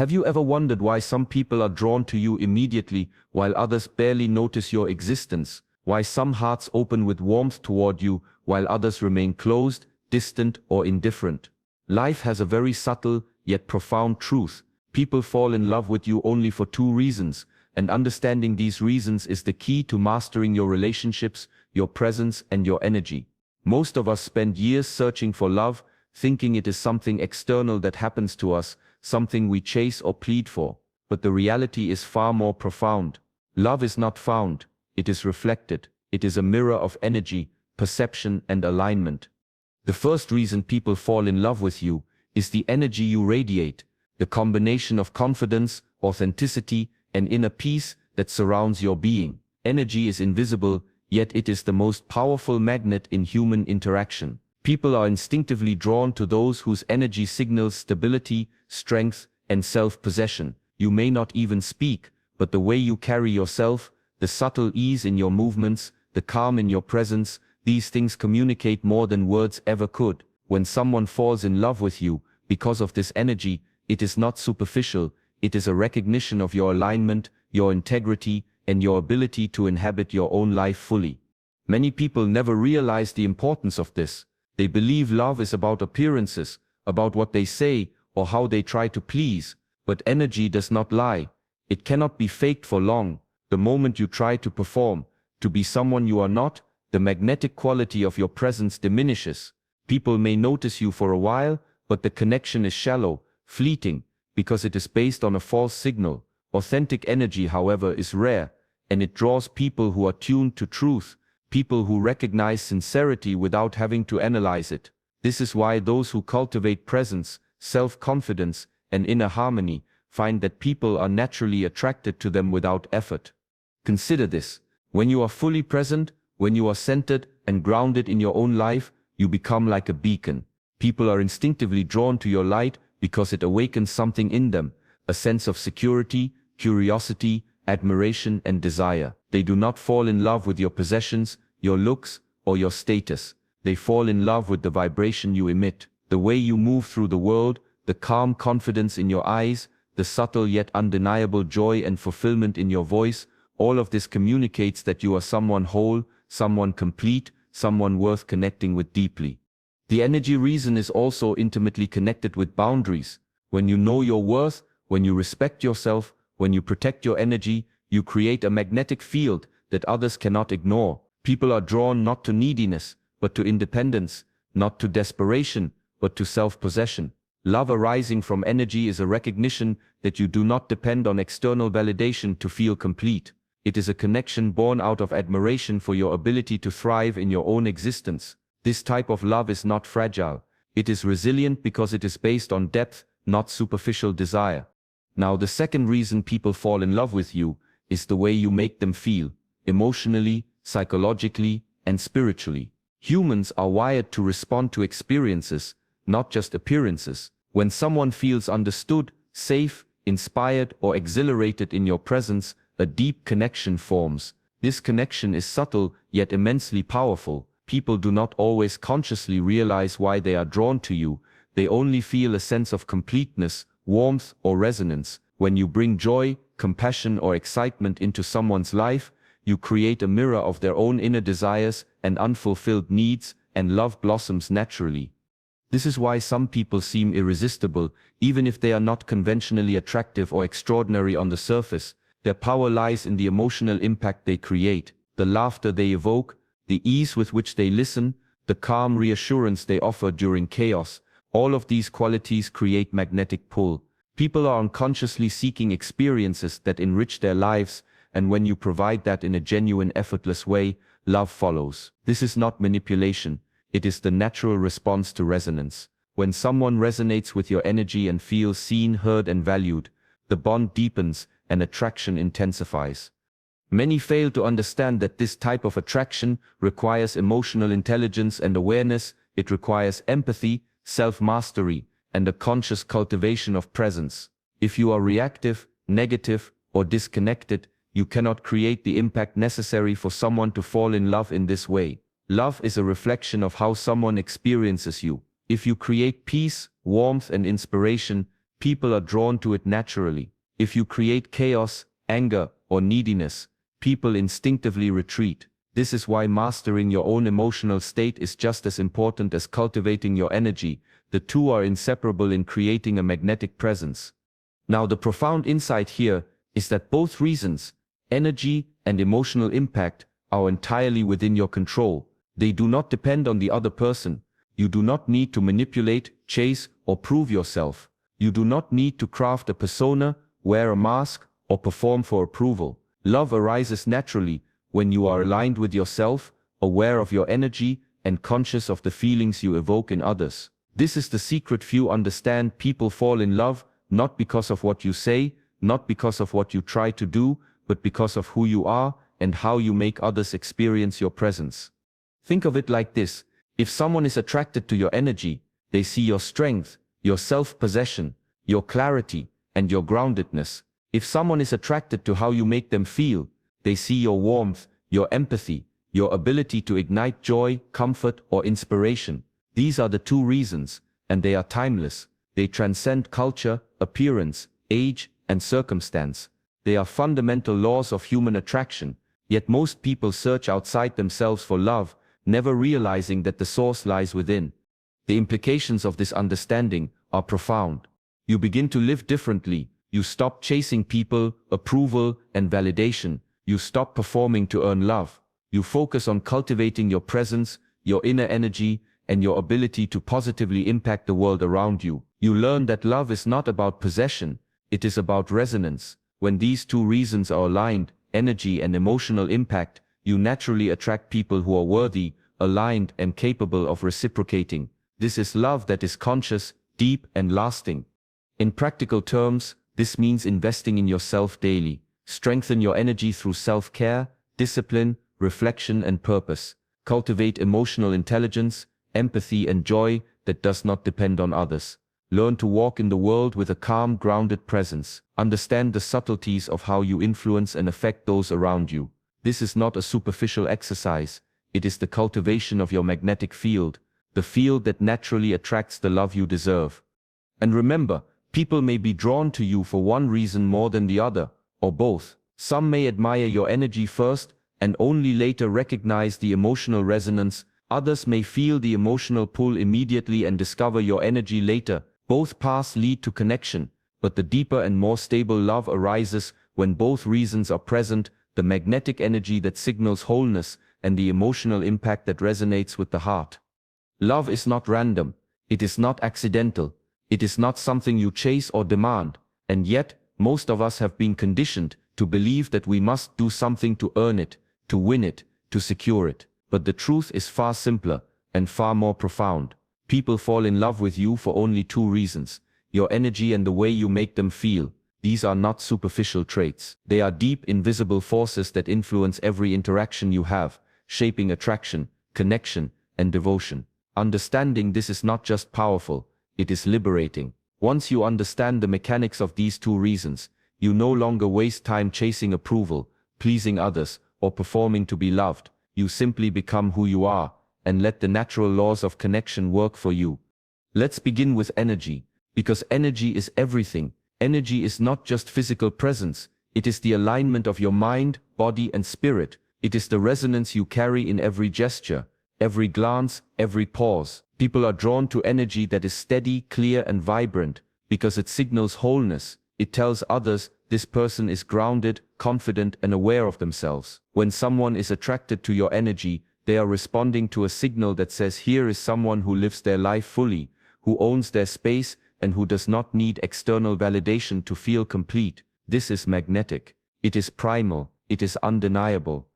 Have you ever wondered why some people are drawn to you immediately while others barely notice your existence? Why some hearts open with warmth toward you while others remain closed, distant, or indifferent? Life has a very subtle yet profound truth. People fall in love with you only for two reasons, and understanding these reasons is the key to mastering your relationships, your presence, and your energy. Most of us spend years searching for love, thinking it is something external that happens to us, something we chase or plead for. But the reality is far more profound. Love is not found, it is reflected. It is a mirror of energy, perception, and alignment. The first reason people fall in love with you is the energy you radiate, the combination of confidence, authenticity, and inner peace that surrounds your being. Energy is invisible, yet it is the most powerful magnet in human interaction. People are instinctively drawn to those whose energy signals stability, strength, and self-possession. You may not even speak, but the way you carry yourself, the subtle ease in your movements, the calm in your presence, these things communicate more than words ever could. When someone falls in love with you, because of this energy, it is not superficial, it is a recognition of your alignment, your integrity, and your ability to inhabit your own life fully. Many people never realize the importance of this. They believe love is about appearances, about what they say, or how they try to please. But energy does not lie. It cannot be faked for long. The moment you try to perform, to be someone you are not, the magnetic quality of your presence diminishes. People may notice you for a while, but the connection is shallow, fleeting, because it is based on a false signal. Authentic energy, however, is rare, and it draws people who are tuned to truth, people who recognize sincerity without having to analyze it. This is why those who cultivate presence, self-confidence, and inner harmony find that people are naturally attracted to them without effort. Consider this. When you are fully present, when you are centered and grounded in your own life, you become like a beacon. People are instinctively drawn to your light because it awakens something in them, a sense of security, curiosity, admiration, and desire. They do not fall in love with your possessions, your looks, or your status. They fall in love with the vibration you emit, the way you move through the world, the calm confidence in your eyes, the subtle yet undeniable joy and fulfillment in your voice. All of this communicates that you are someone whole, someone complete, someone worth connecting with deeply. The energy reason is also intimately connected with boundaries. When you know your worth, when you respect yourself, when you protect your energy, you create a magnetic field that others cannot ignore. People are drawn not to neediness, but to independence, not to desperation, but to self-possession. Love arising from energy is a recognition that you do not depend on external validation to feel complete. It is a connection born out of admiration for your ability to thrive in your own existence. This type of love is not fragile. It is resilient because it is based on depth, not superficial desire. Now, the second reason people fall in love with you is the way you make them feel, emotionally, psychologically, and spiritually. Humans are wired to respond to experiences, not just appearances. When someone feels understood, safe, inspired, or exhilarated in your presence, a deep connection forms. This connection is subtle, yet immensely powerful. People do not always consciously realize why they are drawn to you. They only feel a sense of completeness, warmth, or resonance. When you bring joy, compassion, or excitement into someone's life, you create a mirror of their own inner desires and unfulfilled needs, and love blossoms naturally. This is why some people seem irresistible, even if they are not conventionally attractive or extraordinary on the surface. Their power lies in the emotional impact they create, the laughter they evoke, the ease with which they listen, the calm reassurance they offer during chaos. All of these qualities create magnetic pull. People are unconsciously seeking experiences that enrich their lives, and when you provide that in a genuine, effortless way, love follows. This is not manipulation. It is the natural response to resonance. When someone resonates with your energy and feels seen, heard, and valued, the bond deepens and attraction intensifies. Many fail to understand that this type of attraction requires emotional intelligence and awareness. It requires empathy, self-mastery, and a conscious cultivation of presence. If you are reactive, negative, or disconnected, you cannot create the impact necessary for someone to fall in love in this way. Love is a reflection of how someone experiences you. If you create peace, warmth, and inspiration, people are drawn to it naturally. If you create chaos, anger, or neediness, people instinctively retreat. This is why mastering your own emotional state is just as important as cultivating your energy. The two are inseparable in creating a magnetic presence. Now, the profound insight here is that both reasons, energy and emotional impact, are entirely within your control. They do not depend on the other person. You do not need to manipulate, chase, or prove yourself. You do not need to craft a persona, wear a mask, or perform for approval. Love arises naturally when you are aligned with yourself, aware of your energy, and conscious of the feelings you evoke in others. This is the secret few understand. People fall in love not because of what you say, not because of what you try to do, but because of who you are and how you make others experience your presence. Think of it like this: if someone is attracted to your energy, they see your strength, your self-possession, your clarity, and your groundedness. If someone is attracted to how you make them feel, they see your warmth, your empathy, your ability to ignite joy, comfort, or inspiration. These are the two reasons, and they are timeless. They transcend culture, appearance, age, and circumstance. They are fundamental laws of human attraction, yet most people search outside themselves for love, never realizing that the source lies within. The implications of this understanding are profound. You begin to live differently. You stop chasing people, approval, and validation. You stop performing to earn love. You focus on cultivating your presence, your inner energy, and your ability to positively impact the world around you. You learn that love is not about possession, it is about resonance. When these two reasons are aligned, energy and emotional impact, you naturally attract people who are worthy, aligned, and capable of reciprocating. This is love that is conscious, deep, and lasting. In practical terms, this means investing in yourself daily. Strengthen your energy through self-care, discipline, reflection, and purpose. Cultivate emotional intelligence, empathy, and joy that does not depend on others. Learn to walk in the world with a calm, grounded presence. Understand the subtleties of how you influence and affect those around you. This is not a superficial exercise. It is the cultivation of your magnetic field, the field that naturally attracts the love you deserve. And remember, people may be drawn to you for one reason more than the other, or both. Some may admire your energy first and only later recognize the emotional resonance. Others may feel the emotional pull immediately and discover your energy later. Both paths lead to connection, but the deeper and more stable love arises when both reasons are present: the magnetic energy that signals wholeness and the emotional impact that resonates with the heart. Love is not random. It is not accidental. It is not something you chase or demand, and yet, most of us have been conditioned to believe that we must do something to earn it, to win it, to secure it. But the truth is far simpler and far more profound. People fall in love with you for only two reasons: your energy and the way you make them feel. These are not superficial traits. They are deep, invisible forces that influence every interaction you have, shaping attraction, connection, and devotion. Understanding this is not just powerful, it is liberating. Once you understand the mechanics of these two reasons, you no longer waste time chasing approval, pleasing others, or performing to be loved. You simply become who you are, and let the natural laws of connection work for you. Let's begin with energy, because energy is everything. Energy is not just physical presence, it is the alignment of your mind, body, and spirit. It is the resonance you carry in every gesture, every glance, every pause. People are drawn to energy that is steady, clear, and vibrant, because it signals wholeness. It tells others, this person is grounded, confident, and aware of themselves. When someone is attracted to your energy, they are responding to a signal that says, here is someone who lives their life fully, who owns their space, and who does not need external validation to feel complete. This is magnetic. It is primal. It is undeniable.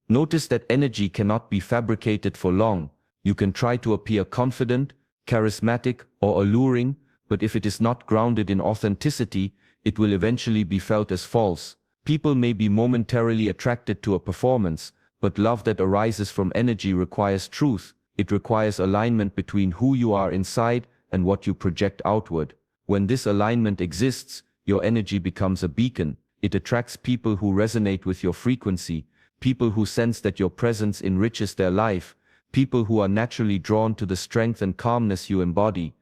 Notice that energy cannot be fabricated for long. You can try to appear confident, charismatic, or alluring, but if it is not grounded in authenticity, it will eventually be felt as false. People may be momentarily attracted to a performance, but love that arises from energy requires truth. It requires alignment between who you are inside and what you project outward. When this alignment exists, your energy becomes a beacon. It attracts people who resonate with your frequency, people who sense that your presence enriches their life, people who are naturally drawn to the strength and calmness you embody.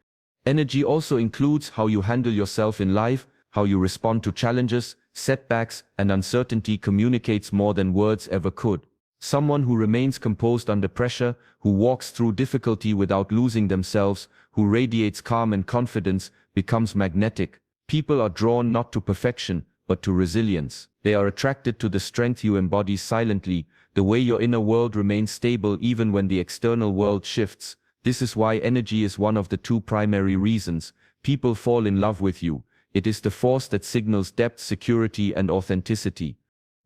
Energy also includes how you handle yourself in life, how you respond to challenges, setbacks, and uncertainty communicates more than words ever could. Someone who remains composed under pressure, who walks through difficulty without losing themselves, who radiates calm and confidence, becomes magnetic. People are drawn not to perfection, but to resilience. They are attracted to the strength you embody silently, the way your inner world remains stable even when the external world shifts. This is why energy is one of the two primary reasons people fall in love with you. It is the force that signals depth, security, and authenticity.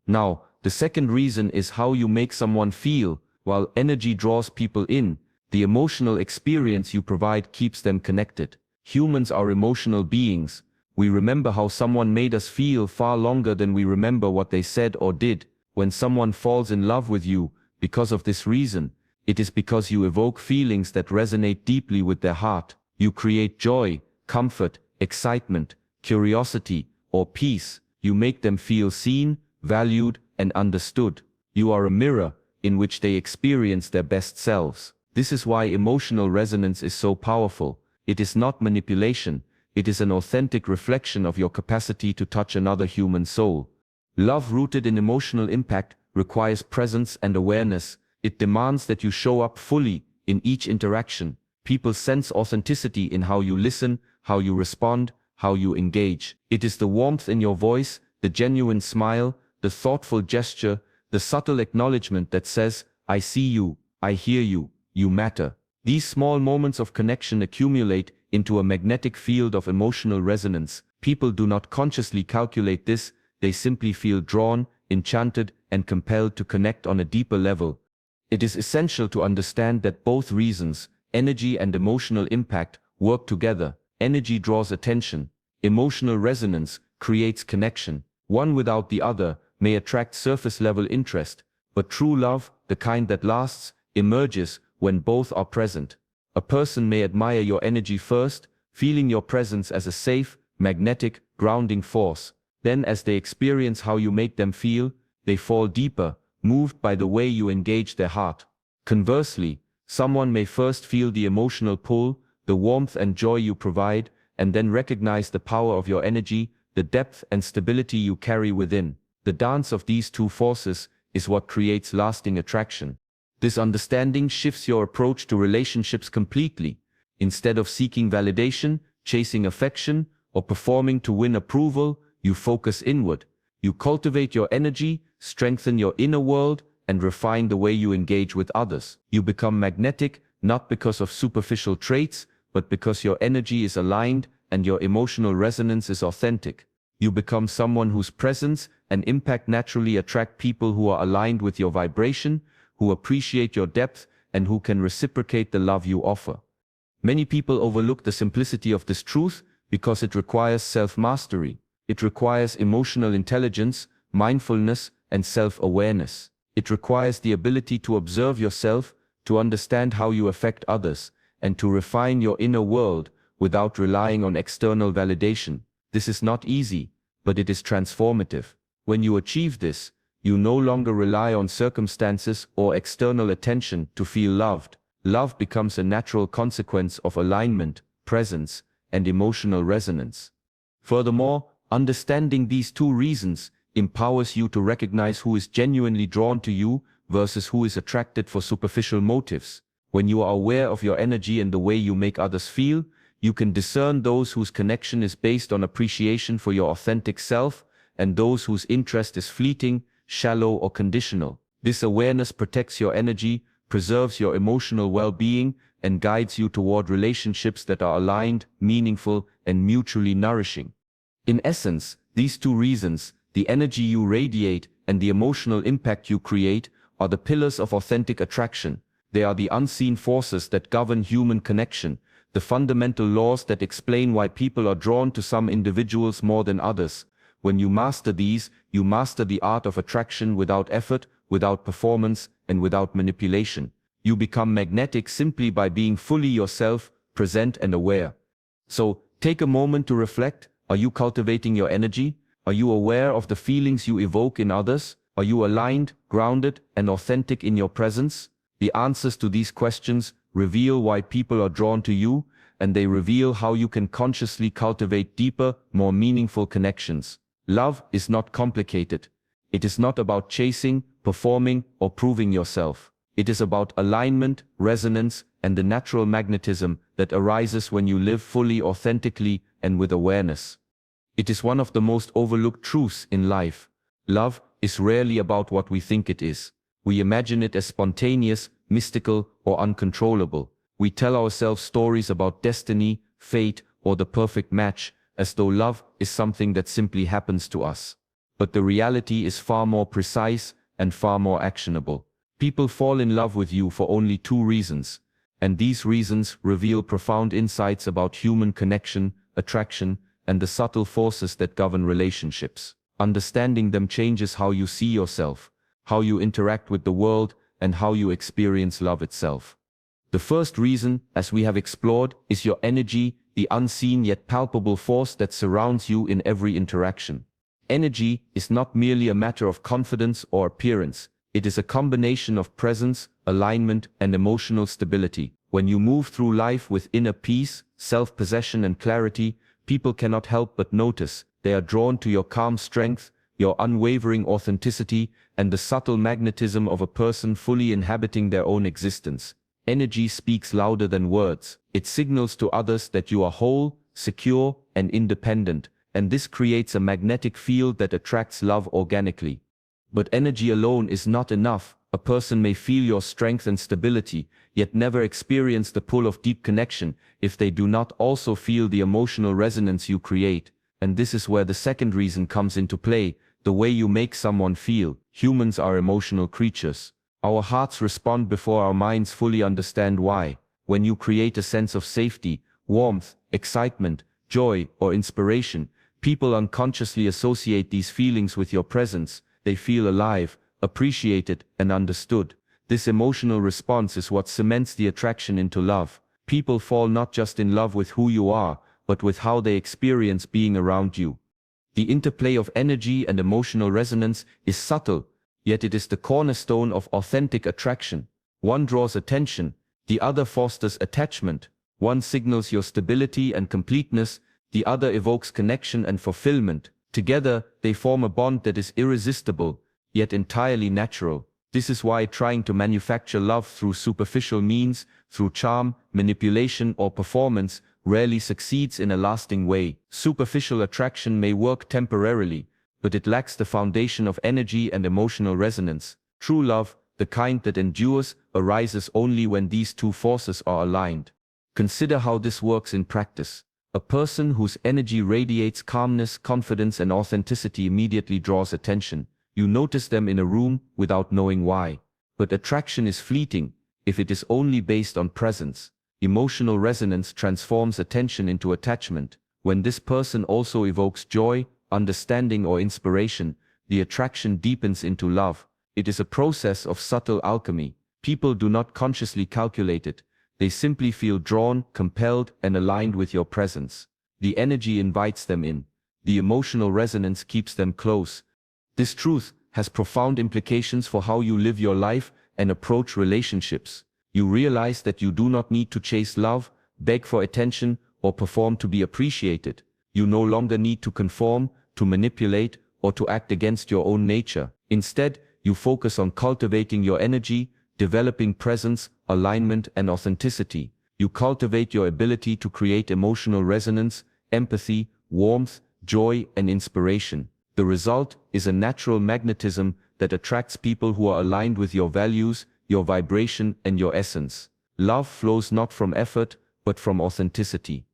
Now, the second reason is how you make someone feel. While energy draws people in, the emotional experience you provide keeps them connected. Humans are emotional beings. We remember how someone made us feel far longer than we remember what they said or did. When someone falls in love with you, because of this reason, it is because you evoke feelings that resonate deeply with their heart. You create joy, comfort, excitement, curiosity, or peace. You make them feel seen, valued, and understood. You are a mirror in which they experience their best selves. This is why emotional resonance is so powerful. It is not manipulation. It is an authentic reflection of your capacity to touch another human soul. Love rooted in emotional impact requires presence and awareness. It demands that you show up fully in each interaction. People sense authenticity in how you listen, how you respond, how you engage. It is the warmth in your voice, the genuine smile, the thoughtful gesture, the subtle acknowledgement that says, "I see you, I hear you, you matter." These small moments of connection accumulate into a magnetic field of emotional resonance. People do not consciously calculate this, they simply feel drawn, enchanted, and compelled to connect on a deeper level. It is essential to understand that both reasons, energy and emotional impact, work together. Energy draws attention. Emotional resonance creates connection. One without the other may attract surface-level interest, but true love, the kind that lasts, emerges when both are present. A person may admire your energy first, feeling your presence as a safe, magnetic, grounding force. Then as they experience how you make them feel, they fall deeper, moved by the way you engage their heart. Conversely, someone may first feel the emotional pull, the warmth and joy you provide, and then recognize the power of your energy, the depth and stability you carry within. The dance of these two forces is what creates lasting attraction. This understanding shifts your approach to relationships completely. Instead of seeking validation, chasing affection, or performing to win approval, you focus inward. You cultivate your energy, strengthen your inner world, and refine the way you engage with others. You become magnetic, not because of superficial traits, but because your energy is aligned and your emotional resonance is authentic. You become someone whose presence and impact naturally attract people who are aligned with your vibration, who appreciate your depth, and who can reciprocate the love you offer. Many people overlook the simplicity of this truth because it requires self-mastery. It requires emotional intelligence, mindfulness, and self-awareness. It requires the ability to observe yourself, to understand how you affect others, and to refine your inner world without relying on external validation. This is not easy, but it is transformative. When you achieve this, you no longer rely on circumstances or external attention to feel loved. Love becomes a natural consequence of alignment, presence, and emotional resonance. Furthermore, understanding these two reasons empowers you to recognize who is genuinely drawn to you versus who is attracted for superficial motives. When you are aware of your energy and the way you make others feel, you can discern those whose connection is based on appreciation for your authentic self and those whose interest is fleeting, shallow, or conditional. This awareness protects your energy, preserves your emotional well-being, and guides you toward relationships that are aligned, meaningful, and mutually nourishing. In essence, these two reasons, the energy you radiate and the emotional impact you create, are the pillars of authentic attraction. They are the unseen forces that govern human connection, the fundamental laws that explain why people are drawn to some individuals more than others. When you master these, you master the art of attraction without effort, without performance, and without manipulation. You become magnetic simply by being fully yourself, present and aware. So, take a moment to reflect. Are you cultivating your energy? Are you aware of the feelings you evoke in others? Are you aligned, grounded, and authentic in your presence? The answers to these questions reveal why people are drawn to you and they reveal how you can consciously cultivate deeper, more meaningful connections. Love is not complicated. It is not about chasing, performing, or proving yourself. It is about alignment, resonance, and the natural magnetism that arises when you live fully, authentically, and with awareness. It is one of the most overlooked truths in life. Love is rarely about what we think it is. We imagine it as spontaneous, mystical, or uncontrollable. We tell ourselves stories about destiny, fate, or the perfect match, as though love is something that simply happens to us. But the reality is far more precise and far more actionable. People fall in love with you for only two reasons, and these reasons reveal profound insights about human connection, attraction, and the subtle forces that govern relationships. Understanding them changes how you see yourself, how you interact with the world, and how you experience love itself. The first reason, as we have explored, is your energy, the unseen yet palpable force that surrounds you in every interaction. Energy is not merely a matter of confidence or appearance. It is a combination of presence, alignment, and emotional stability. When you move through life with inner peace, self-possession, and clarity, people cannot help but notice. They are drawn to your calm strength, your unwavering authenticity, and the subtle magnetism of a person fully inhabiting their own existence. Energy speaks louder than words. It signals to others that you are whole, secure, and independent, and this creates a magnetic field that attracts love organically. But energy alone is not enough. A person may feel your strength and stability, yet never experience the pull of deep connection if they do not also feel the emotional resonance you create. And this is where the second reason comes into play, the way you make someone feel. Humans are emotional creatures. Our hearts respond before our minds fully understand why. When you create a sense of safety, warmth, excitement, joy, or inspiration, people unconsciously associate these feelings with your presence. They feel alive, appreciated, and understood. This emotional response is what cements the attraction into love. People fall not just in love with who you are, but with how they experience being around you. The interplay of energy and emotional resonance is subtle, yet it is the cornerstone of authentic attraction. One draws attention, the other fosters attachment. One signals your stability and completeness, the other evokes connection and fulfillment. Together, they form a bond that is irresistible, yet entirely natural. This is why trying to manufacture love through superficial means, through charm, manipulation, or performance, rarely succeeds in a lasting way. Superficial attraction may work temporarily, but it lacks the foundation of energy and emotional resonance. True love, the kind that endures, arises only when these two forces are aligned. Consider how this works in practice. A person whose energy radiates calmness, confidence, and authenticity immediately draws attention. You notice them in a room without knowing why. But attraction is fleeting if it is only based on presence. Emotional resonance transforms attention into attachment. When this person also evokes joy, understanding, or inspiration, the attraction deepens into love. It is a process of subtle alchemy. People do not consciously calculate it. They simply feel drawn, compelled, and aligned with your presence. The energy invites them in. The emotional resonance keeps them close. This truth has profound implications for how you live your life and approach relationships. You realize that you do not need to chase love, beg for attention, or perform to be appreciated. You no longer need to conform, to manipulate, or to act against your own nature. Instead, you focus on cultivating your energy, developing presence, alignment, and authenticity. You cultivate your ability to create emotional resonance, empathy, warmth, joy, and inspiration. The result is a natural magnetism that attracts people who are aligned with your values, your vibration, and your essence. Love flows not from effort, but from authenticity.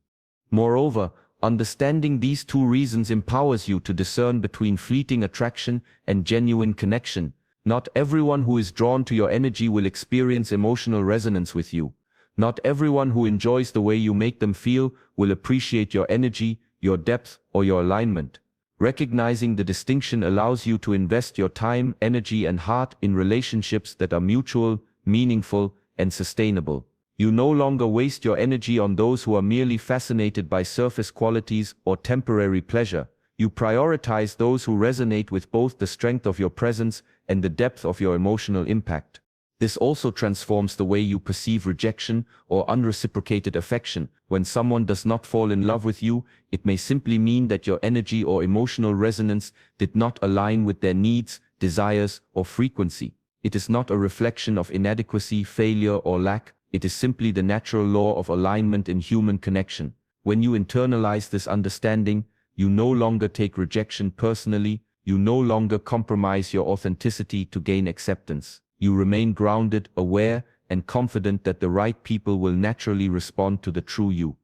Moreover, understanding these two reasons empowers you to discern between fleeting attraction and genuine connection. Not everyone who is drawn to your energy will experience emotional resonance with you. Not everyone who enjoys the way you make them feel will appreciate your energy, your depth, or your alignment. Recognizing the distinction allows you to invest your time, energy, and heart in relationships that are mutual, meaningful, and sustainable. You no longer waste your energy on those who are merely fascinated by surface qualities or temporary pleasure. You prioritize those who resonate with both the strength of your presence and the depth of your emotional impact. This also transforms the way you perceive rejection or unreciprocated affection. When someone does not fall in love with you, it may simply mean that your energy or emotional resonance did not align with their needs, desires, or frequency. It is not a reflection of inadequacy, failure, or lack. It is simply the natural law of alignment in human connection. When you internalize this understanding, you no longer take rejection personally. You no longer compromise your authenticity to gain acceptance. You remain grounded, aware, and confident that the right people will naturally respond to the true you.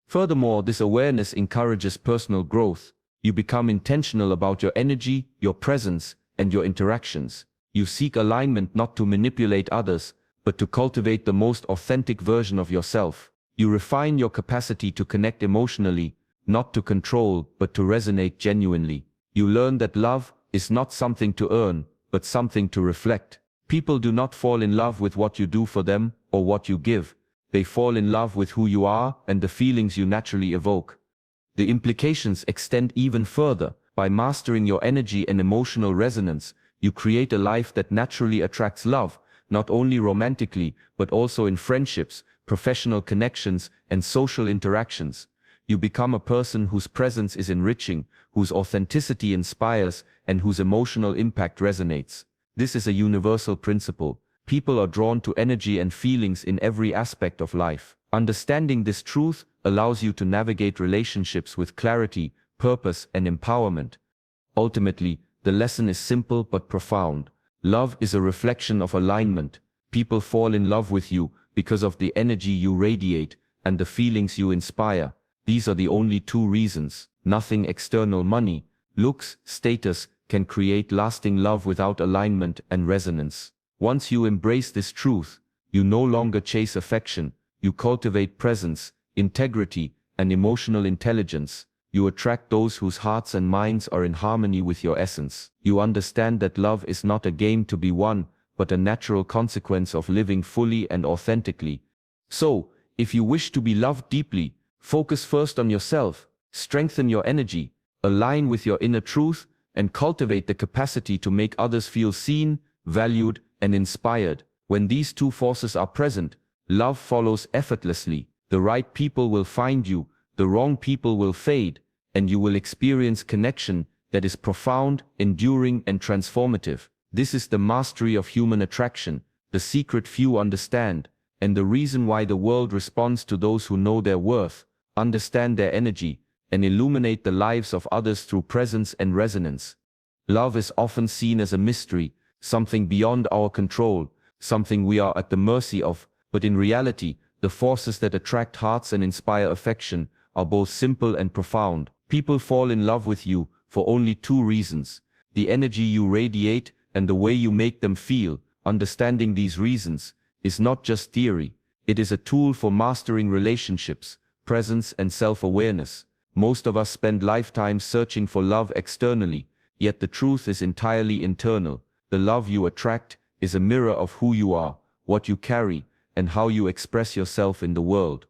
Furthermore, this awareness encourages personal growth. You become intentional about your energy, your presence, and your interactions. You seek alignment not to manipulate others, but to cultivate the most authentic version of yourself. You refine your capacity to connect emotionally, not to control, but to resonate genuinely. You learn that love is not something to earn, but something to reflect. People do not fall in love with what you do for them or what you give. They fall in love with who you are and the feelings you naturally evoke. The implications extend even further. By mastering your energy and emotional resonance, you create a life that naturally attracts love, not only romantically, but also in friendships, professional connections, and social interactions. You become a person whose presence is enriching, whose authenticity inspires, and whose emotional impact resonates. This is a universal principle. People are drawn to energy and feelings in every aspect of life. Understanding this truth allows you to navigate relationships with clarity, purpose, and empowerment. Ultimately, the lesson is simple but profound. Love is a reflection of alignment. People fall in love with you because of the energy you radiate and the feelings you inspire. These are the only two reasons. Nothing external, money, looks, status, can create lasting love without alignment and resonance. Once you embrace this truth, you no longer chase affection. You cultivate presence, integrity, and emotional intelligence. You attract those whose hearts and minds are in harmony with your essence. You understand that love is not a game to be won, but a natural consequence of living fully and authentically. So, if you wish to be loved deeply, focus first on yourself, strengthen your energy, align with your inner truth, and cultivate the capacity to make others feel seen, valued, and inspired. When these two forces are present, love follows effortlessly. The right people will find you, the wrong people will fade, and you will experience connection that is profound, enduring, and transformative. This is the mastery of human attraction, the secret few understand, and the reason why the world responds to those who know their worth, understand their energy, and illuminate the lives of others through presence and resonance. Love is often seen as a mystery, something beyond our control, something we are at the mercy of, but in reality, the forces that attract hearts and inspire affection are both simple and profound. People fall in love with you for only two reasons: the energy you radiate and the way you make them feel. Understanding these reasons is not just theory, it is a tool for mastering relationships, presence, and self-awareness. Most of us spend lifetimes searching for love externally, yet the truth is entirely internal. The love you attract is a mirror of who you are, what you carry, and how you express yourself in the world.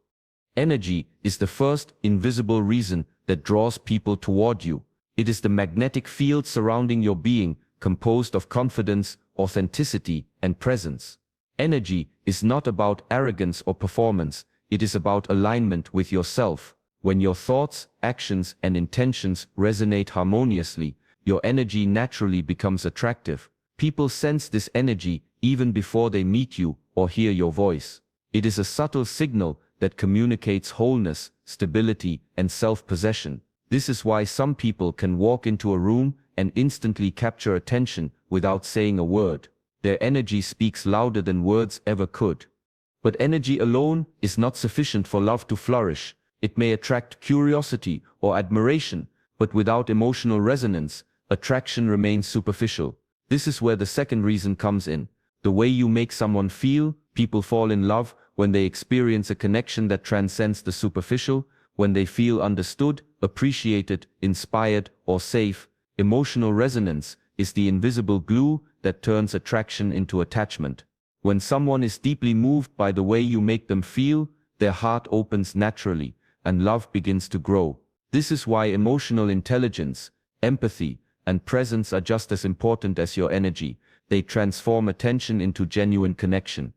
Energy is the first invisible reason that draws people toward you. It is the magnetic field surrounding your being, composed of confidence, authenticity, and presence. Energy is not about arrogance or performance, it is about alignment with yourself. When your thoughts, actions, and intentions resonate harmoniously, your energy naturally becomes attractive. People sense this energy even before they meet you or hear your voice. It is a subtle signal that communicates wholeness, stability, and self-possession. This is why some people can walk into a room and instantly capture attention without saying a word. Their energy speaks louder than words ever could. But energy alone is not sufficient for love to flourish. It may attract curiosity or admiration, but without emotional resonance, attraction remains superficial. This is where the second reason comes in. The way you make someone feel. People fall in love when they experience a connection that transcends the superficial, when they feel understood, appreciated, inspired, or safe. Emotional resonance is the invisible glue that turns attraction into attachment. When someone is deeply moved by the way you make them feel, their heart opens naturally, and love begins to grow. This is why emotional intelligence, empathy, and presence are just as important as your energy. they transform attention into genuine connection.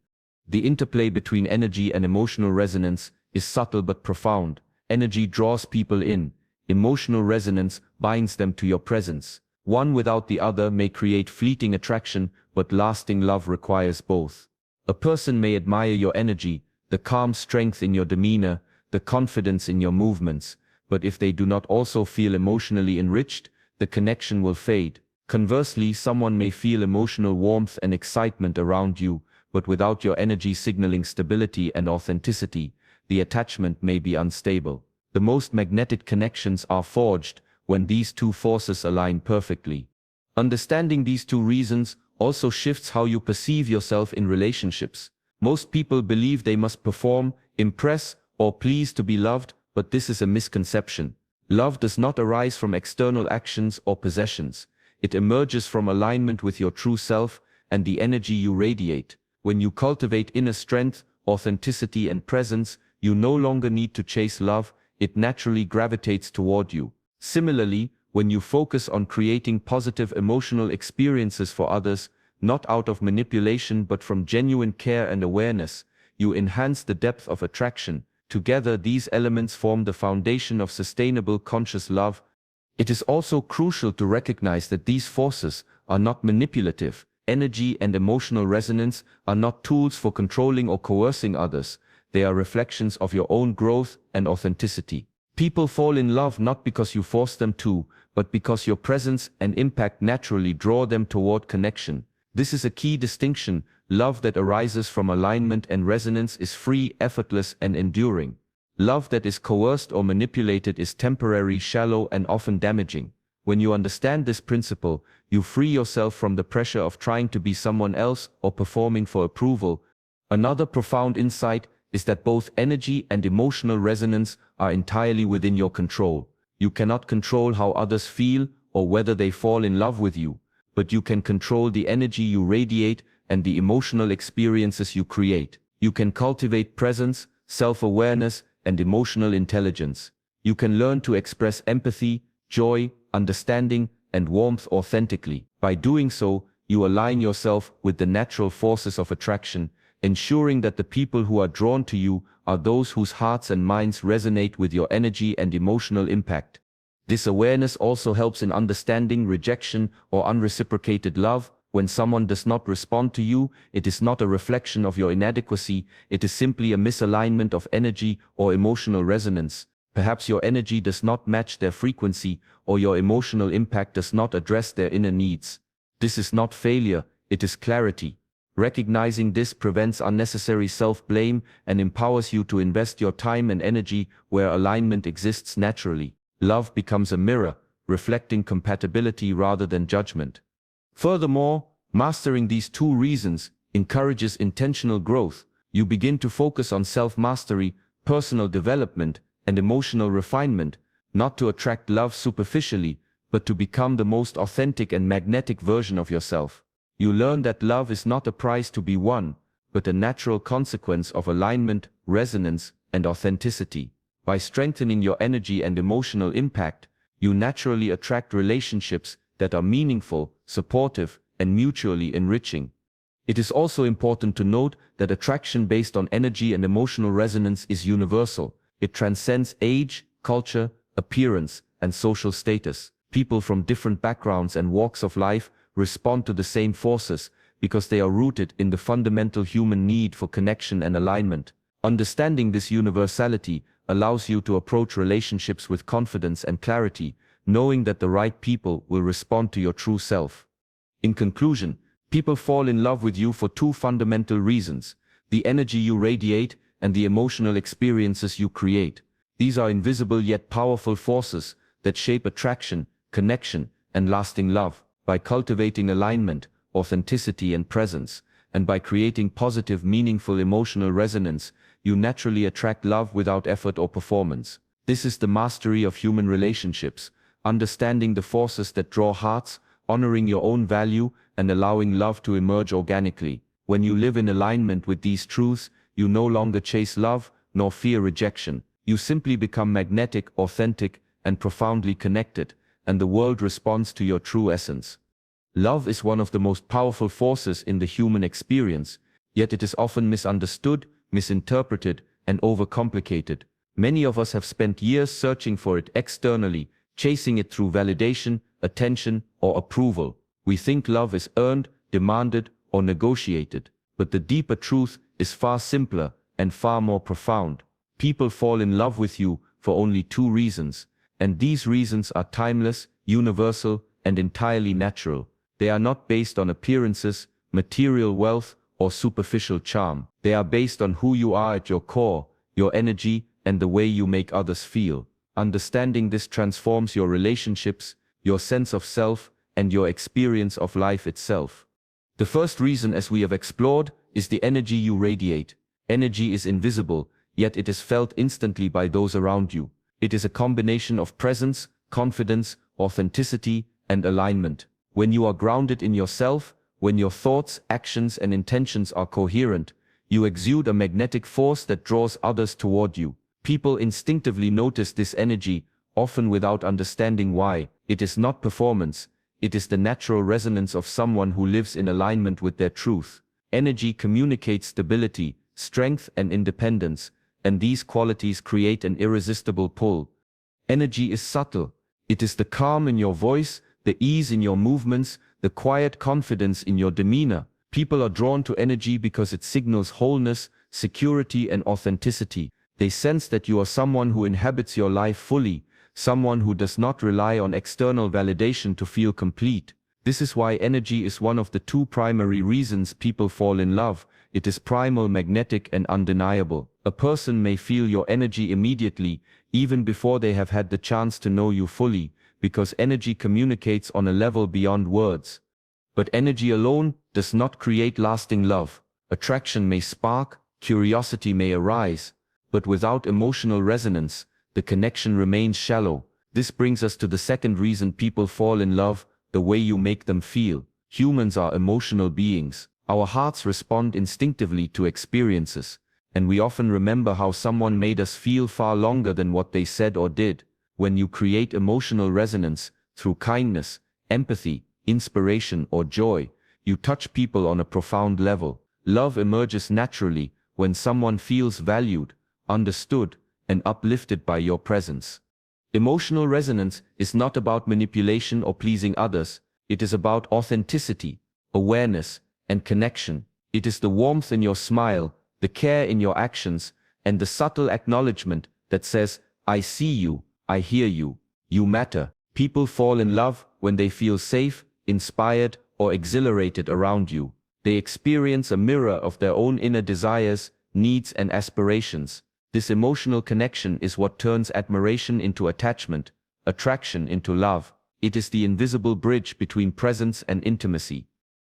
The interplay between energy and emotional resonance is subtle but profound. Energy draws people in. Emotional resonance binds them to your presence. One without the other may create fleeting attraction, but lasting love requires both. A person may admire your energy, the calm strength in your demeanor, the confidence in your movements, but if they do not also feel emotionally enriched, the connection will fade. Conversely, someone may feel emotional warmth and excitement around you, but without your energy signaling stability and authenticity, the attachment may be unstable. The most magnetic connections are forged when these two forces align perfectly. Understanding these two reasons also shifts how you perceive yourself in relationships. Most people believe they must perform, impress, or please to be loved, but this is a misconception. Love does not arise from external actions or possessions. It emerges from alignment with your true self and the energy you radiate. When you cultivate inner strength, authenticity, and presence, you no longer need to chase love, it naturally gravitates toward you. Similarly, when you focus on creating positive emotional experiences for others, not out of manipulation but from genuine care and awareness, you enhance the depth of attraction. Together, these elements form the foundation of sustainable conscious love. It is also crucial to recognize that these forces are not manipulative. Energy and emotional resonance are not tools for controlling or coercing others. They are reflections of your own growth and authenticity. People fall in love not because you force them to, but because your presence and impact naturally draw them toward connection. This is a key distinction. Love that arises from alignment and resonance is free, effortless, and enduring. Love that is coerced or manipulated is temporary, shallow, and often damaging. When you understand this principle, you free yourself from the pressure of trying to be someone else or performing for approval. Another profound insight is that both energy and emotional resonance are entirely within your control. You cannot control how others feel or whether they fall in love with you, but you can control the energy you radiate and the emotional experiences you create. You can cultivate presence, self-awareness, and emotional intelligence. You can learn to express empathy, joy, understanding, and warmth authentically. By doing so, you align yourself with the natural forces of attraction, ensuring that the people who are drawn to you are those whose hearts and minds resonate with your energy and emotional impact. This awareness also helps in understanding rejection or unreciprocated love. When someone does not respond to you, it is not a reflection of your inadequacy, it is simply a misalignment of energy or emotional resonance. Perhaps your energy does not match their frequency, or your emotional impact does not address their inner needs. This is not failure, it is clarity. Recognizing this prevents unnecessary self-blame and empowers you to invest your time and energy where alignment exists naturally. Love becomes a mirror, reflecting compatibility rather than judgment. Furthermore, mastering these two reasons encourages intentional growth. You begin to focus on self-mastery, personal development, and emotional refinement, not to attract love superficially, but to become the most authentic and magnetic version of yourself. You learn that love is not a prize to be won, but a natural consequence of alignment, resonance, and authenticity. By strengthening your energy and emotional impact, you naturally attract relationships that are meaningful, supportive, and mutually enriching. It is also important to note that attraction based on energy and emotional resonance is universal. It transcends age, culture, appearance, and social status. People from different backgrounds and walks of life respond to the same forces because they are rooted in the fundamental human need for connection and alignment. Understanding this universality allows you to approach relationships with confidence and clarity, knowing that the right people will respond to your true self. In conclusion, people fall in love with you for two fundamental reasons: the energy you radiate and the emotional experiences you create. These are invisible yet powerful forces that shape attraction, connection, and lasting love. By cultivating alignment, authenticity, and presence, and by creating positive, meaningful emotional resonance, you naturally attract love without effort or performance. This is the mastery of human relationships, understanding the forces that draw hearts, honoring your own value, and allowing love to emerge organically. When you live in alignment with these truths, you no longer chase love, nor fear rejection. You simply become magnetic, authentic, and profoundly connected, and the world responds to your true essence. Love is one of the most powerful forces in the human experience, yet it is often misunderstood, misinterpreted, and overcomplicated. Many of us have spent years searching for it externally, chasing it through validation, attention, or approval. We think love is earned, demanded, or negotiated, but the deeper truth is far simpler and far more profound. People fall in love with you for only two reasons, and these reasons are timeless, universal, and entirely natural. They are not based on appearances, material wealth, or superficial charm. They are based on who you are at your core, your energy, and the way you make others feel. Understanding this transforms your relationships, your sense of self, and your experience of life itself. The first reason, as we have explored, is the energy you radiate. Energy is invisible, yet it is felt instantly by those around you. It is a combination of presence, confidence, authenticity, and alignment. When you are grounded in yourself, when your thoughts, actions, and intentions are coherent, you exude a magnetic force that draws others toward you. People instinctively notice this energy, often without understanding why. It is not performance, it is the natural resonance of someone who lives in alignment with their truth. Energy communicates stability, strength, and independence, and these qualities create an irresistible pull. Energy is subtle. It is the calm in your voice, the ease in your movements, the quiet confidence in your demeanor. People are drawn to energy because it signals wholeness, security, and authenticity. They sense that you are someone who inhabits your life fully, someone who does not rely on external validation to feel complete. This is why energy is one of the two primary reasons people fall in love. It is primal, magnetic, and undeniable. A person may feel your energy immediately, even before they have had the chance to know you fully, because energy communicates on a level beyond words. But energy alone does not create lasting love. Attraction may spark, curiosity may arise, but without emotional resonance, the connection remains shallow. This brings us to the second reason people fall in love: the way you make them feel. Humans are emotional beings. Our hearts respond instinctively to experiences, and we often remember how someone made us feel far longer than what they said or did. When you create emotional resonance through kindness, empathy, inspiration, or joy, you touch people on a profound level. Love emerges naturally when someone feels valued, understood, and uplifted by your presence. Emotional resonance is not about manipulation or pleasing others. It is about authenticity, awareness, and connection. It is the warmth in your smile, the care in your actions, and the subtle acknowledgement that says, "I see you, I hear you, you matter." People fall in love when they feel safe, inspired, or exhilarated around you. They experience a mirror of their own inner desires, needs, and aspirations. This emotional connection is what turns admiration into attachment, attraction into love. It is the invisible bridge between presence and intimacy.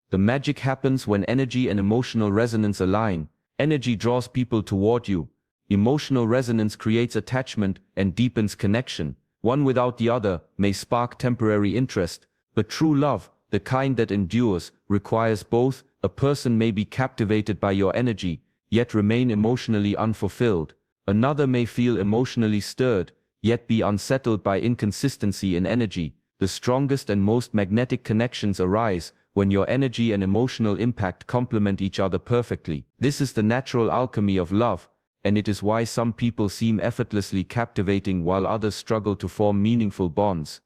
The magic happens when energy and emotional resonance align. Energy draws people toward you. Emotional resonance creates attachment and deepens connection. One without the other may spark temporary interest, but true love, the kind that endures, requires both. A person may be captivated by your energy, yet remain emotionally unfulfilled. Another may feel emotionally stirred, yet be unsettled by inconsistency in energy. The strongest and most magnetic connections arise when your energy and emotional impact complement each other perfectly. This is the natural alchemy of love, and it is why some people seem effortlessly captivating while others struggle to form meaningful bonds.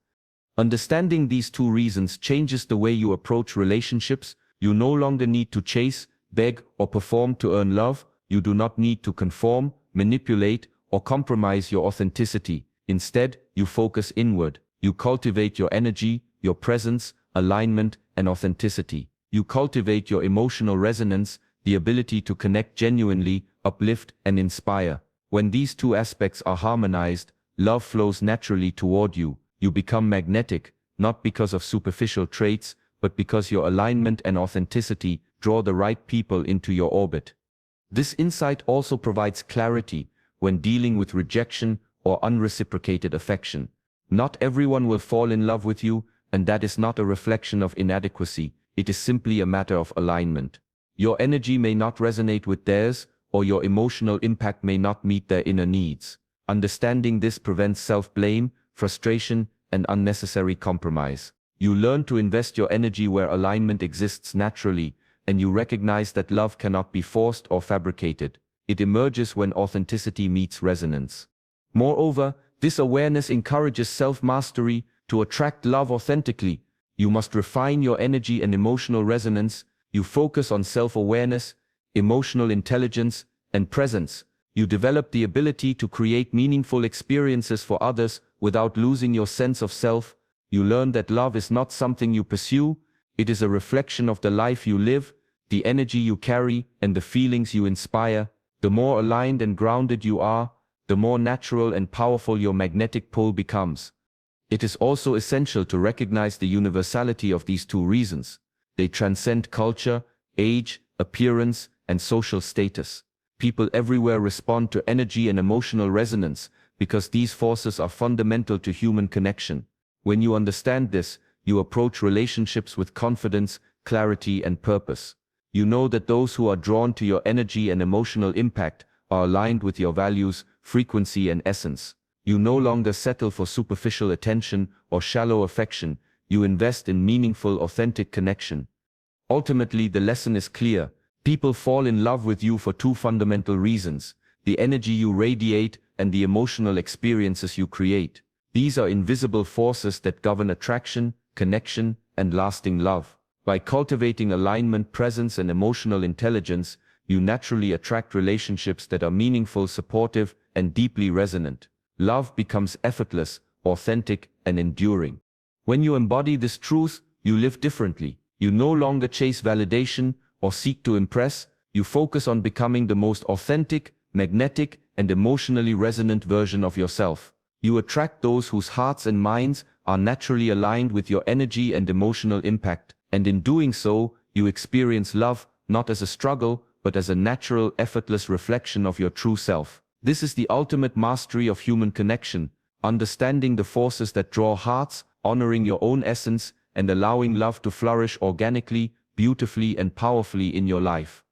Understanding these two reasons changes the way you approach relationships. You no longer need to chase, beg, or perform to earn love. You do not need to conform, manipulate, or compromise your authenticity. Instead, you focus inward. You cultivate your energy, your presence, alignment, and authenticity. You cultivate your emotional resonance, the ability to connect genuinely, uplift, and inspire. When these two aspects are harmonized, love flows naturally toward you. You become magnetic, not because of superficial traits, but because your alignment and authenticity draw the right people into your orbit. This insight also provides clarity when dealing with rejection or unreciprocated affection. Not everyone will fall in love with you, and that is not a reflection of inadequacy. It is simply a matter of alignment. Your energy may not resonate with theirs, or your emotional impact may not meet their inner needs. Understanding this prevents self-blame, frustration, and unnecessary compromise. You learn to invest your energy where alignment exists naturally, and you recognize that love cannot be forced or fabricated. It emerges when authenticity meets resonance. Moreover, this awareness encourages self-mastery. To attract love authentically, you must refine your energy and emotional resonance. You focus on self-awareness, emotional intelligence, and presence. You develop the ability to create meaningful experiences for others without losing your sense of self. You learn that love is not something you pursue, it is a reflection of the life you live, the energy you carry, and the feelings you inspire. The more aligned and grounded you are, the more natural and powerful your magnetic pull becomes. It is also essential to recognize the universality of these two reasons. They transcend culture, age, appearance, and social status. People everywhere respond to energy and emotional resonance because these forces are fundamental to human connection. When you understand this, you approach relationships with confidence, clarity, and purpose. You know that those who are drawn to your energy and emotional impact are aligned with your values, frequency, and essence. You no longer settle for superficial attention or shallow affection. You invest in meaningful, authentic connection. Ultimately, the lesson is clear. People fall in love with you for two fundamental reasons: the energy you radiate and the emotional experiences you create. These are invisible forces that govern attraction, connection, and lasting love. By cultivating alignment, presence, and emotional intelligence, you naturally attract relationships that are meaningful, supportive, and deeply resonant. Love becomes effortless, authentic, and enduring. When you embody this truth, you live differently. You no longer chase validation or seek to impress. You focus on becoming the most authentic, magnetic, and emotionally resonant version of yourself. You attract those whose hearts and minds are naturally aligned with your energy and emotional impact, and in doing so, you experience love not as a struggle, but as a natural, effortless reflection of your true self. This is the ultimate mastery of human connection, understanding the forces that draw hearts, honoring your own essence, and allowing love to flourish organically, beautifully, and powerfully in your life.